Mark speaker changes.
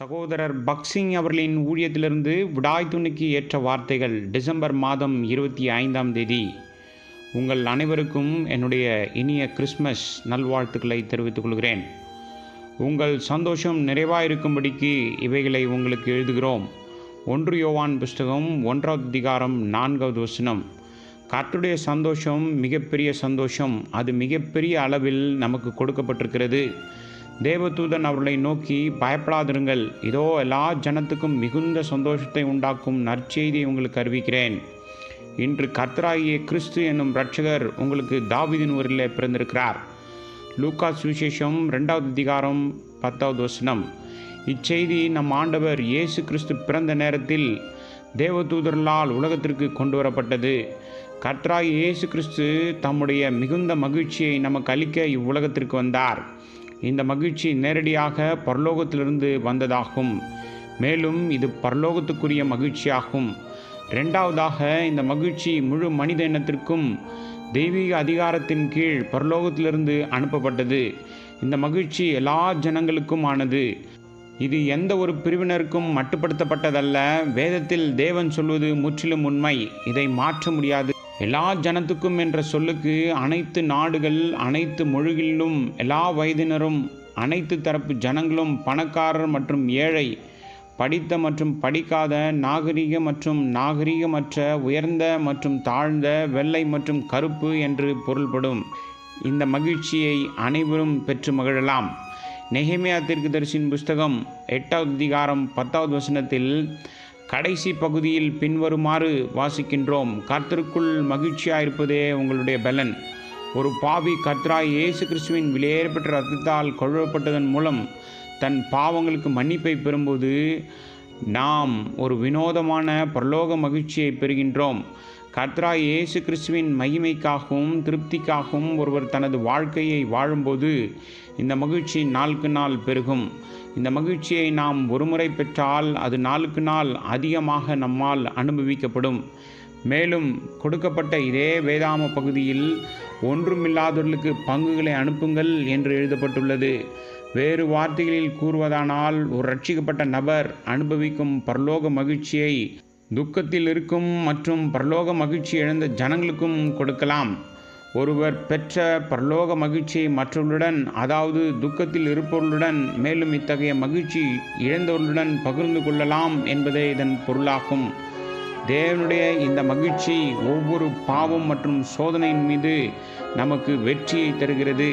Speaker 1: சகோதரர் பக்சிங் அவர்களின் ஊழியத்திலிருந்து விடாய் துணிக்கு ஏற்ற வார்த்தைகள் டிசம்பர் மாதம் 25ஆம் தேதி. உங்கள் அனைவருக்கும் என்னுடைய இனிய கிறிஸ்மஸ் நல்வாழ்த்துக்களை தெரிவித்துக் கொள்கிறேன். உங்கள் சந்தோஷம் நிறைவாயிருக்கும்படிக்கு இவைகளை உங்களுக்கு எழுதுகிறோம். 1 யோவான் புஸ்தகம் 1ஆவது அதிகாரம் 4வது வசனம். கர்த்தருடைய சந்தோஷம் மிகப்பெரிய சந்தோஷம். அது மிகப்பெரிய அளவில் நமக்கு கொடுக்கப்பட்டிருக்கிறது. தேவதூதன் அவர்களை நோக்கி, பயப்படாதிருங்கள், இதோ எல்லா ஜனத்துக்கும் மிகுந்த சந்தோஷத்தை உண்டாக்கும் நற்செய்தியை உங்களுக்கு அறிவிக்கிறேன். இன்று கர்த்தராகிய கிறிஸ்து என்னும் இரட்சகர் உங்களுக்கு தாவீதின் ஊரிலே பிறந்திருக்கிறார். லூக்கா சுவிசேஷம் 2வது அதிகாரம் 10வது வசனம். இச்செய்தி நம் ஆண்டவர் இயேசு கிறிஸ்து பிறந்த நேரத்தில் தேவதூதர்களால் உலகத்திற்கு கொண்டு வரப்பட்டது. கர்த்தராகிய இயேசு கிறிஸ்து தம்முடைய மிகுந்த மகிழ்ச்சியை நமக்கு அளிக்க இவ்வுலகத்திற்கு வந்தார். இந்த மகிழ்ச்சி நேரடியாக பரலோகத்திலிருந்து வந்ததாகும். மேலும் இது பரலோகத்துக்குரிய மகிழ்ச்சியாகும். இரண்டாவதாக, இந்த மகிழ்ச்சி முழு மனித இனத்திற்கும் தெய்வீக அதிகாரத்தின் கீழ் பரலோகத்திலிருந்து அனுப்பப்பட்டது. இந்த மகிழ்ச்சி எல்லா ஜனங்களுக்கும் ஆனது. இது எந்த ஒரு பிரிவினருக்கும் மட்டுப்படுத்தப்பட்டதல்ல. வேதத்தில் தேவன் சொல்வது முற்றிலும் உண்மை. இதை மாற்ற முடியாது. எல்லா ஜனத்துக்கும் என்ற சொல்லுக்கு அனைத்து நாடுகள், அனைத்து மொழிகளிலும், எல்லா வயதினரும், அனைத்து தரப்பு ஜனங்களும், பணக்காரர் மற்றும் ஏழை, படித்த மற்றும் படிக்காத, நாகரிக மற்றும் நாகரிகமற்ற, உயர்ந்த மற்றும் தாழ்ந்த, வெள்ளை மற்றும் கருப்பு என்று பொருள்படும். இந்த மகிழ்ச்சியை அனைவரும் பெற்று மகிழலாம். நெகேமியா தீர்க்கதரிசியின் புஸ்தகம் 8வது அதிகாரம் 10வது வசனத்தில் கடைசி பகுதியில் பின்வருமாறு வாசிக்கின்றோம். கர்த்தருக்குள் மகிழ்ச்சியாயிருப்பதே உங்களுடைய பலன். ஒரு பாவி கர்த்தராய் இயேசு கிறிஸ்துவின் விலையேறப்பட்ட இரத்தத்தால் கழுவப்பட்டதன் மூலம் தன் பாவங்களுக்கு மன்னிப்பை பெறும்போது நாம் ஒரு வினோதமான பரலோக மகிழ்ச்சியை பெறுகின்றோம். கர்த்தராய் இயேசு கிறிஸ்துவின் மகிமைக்காகவும் திருப்திக்காகவும் ஒருவர் தனது வாழ்க்கையை வாழும்போது இந்த மகிழ்ச்சி நாளுக்கு நாள் பெருகும். இந்த மகிழ்ச்சியை நாம் ஒருமுறை பெற்றால் அது நாளுக்கு நாள் அதிகமாக நம்மால் அனுபவிக்கப்படும். மேலும் கொடுக்கப்பட்ட இதே வேதாம பகுதியில் ஒன்றுமில்லாதவர்களுக்கு பங்குகளை அனுப்புங்கள் என்று எழுதப்பட்டுள்ளது. வேறு வார்த்தைகளில் கூறுவதானால், ஒரு ரட்சிக்கப்பட்ட நபர் அனுபவிக்கும் பரலோக மகிழ்ச்சியை துக்கத்தில் இருக்கும் மற்றும் பரலோக மகிழ்ச்சி இழந்த ஜனங்களுக்கும் கொடுக்கலாம். ஒருவர் பெற்ற பரலோக மகிழ்ச்சியை மற்றவர்களுடன், அதாவது துக்கத்தில் இருப்பவர்களுடன், மேலும் இத்தகைய மகிழ்ச்சி இழந்தவர்களுடன் பகிர்ந்து கொள்ளலாம் என்பதே இதன் பொருளாகும். தேவனுடைய இந்த மகிழ்ச்சி ஒவ்வொரு பாவம் மற்றும் சோதனையின் மீது நமக்கு வெற்றியை தருகிறது.